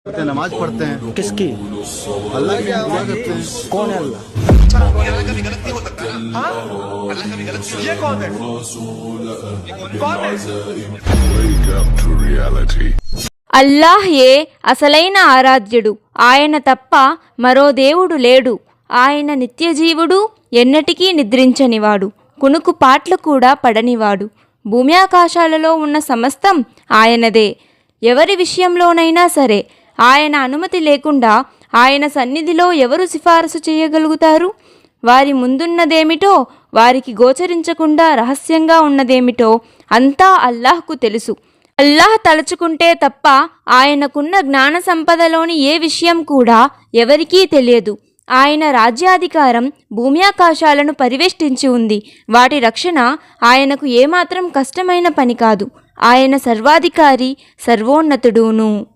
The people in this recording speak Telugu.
नमाज पढ़ते हैं। किसकी? अल्लाह की दुआ करते हैं। कौन है अल्लाह? अल्लाह का भी गलत नहीं हो सकता ना? अल्लाह का भी गलत नहीं। ये कौन है? कौन है? Wake up to reality. అల్లాహ్యే అసలైన ఆరాధ్యుడు. ఆయన తప్ప మరో దేవుడు లేడు. ఆయన నిత్యజీవుడు, ఎన్నటికీ నిద్రించనివాడు, కునుకు పాట్లు కూడా పడనివాడు. భూమి ఆకాశాలలో ఉన్న సమస్తం ఆయనదే. ఎవరి విషయంలోనైనా సరే ఆయన అనుమతి లేకుండా ఆయన సన్నిధిలో ఎవరు సిఫారసు చేయగలుగుతారు? వారి ముందున్నదేమిటో, వారికి గోచరించకుండా రహస్యంగా ఉన్నదేమిటో అంతా అల్లాహ్కు తెలుసు. అల్లాహ్ తలుచుకుంటే తప్ప ఆయనకున్న జ్ఞాన సంపదలోని ఏ విషయం కూడా ఎవరికీ తెలియదు. ఆయన రాజ్యాధికారం భూమి ఆకాశాలను పరివేష్టించి ఉంది. వాటి రక్షణ ఆయనకు ఏమాత్రం కష్టమైన పని కాదు. ఆయన సర్వాధికారి, సర్వోన్నతుడును.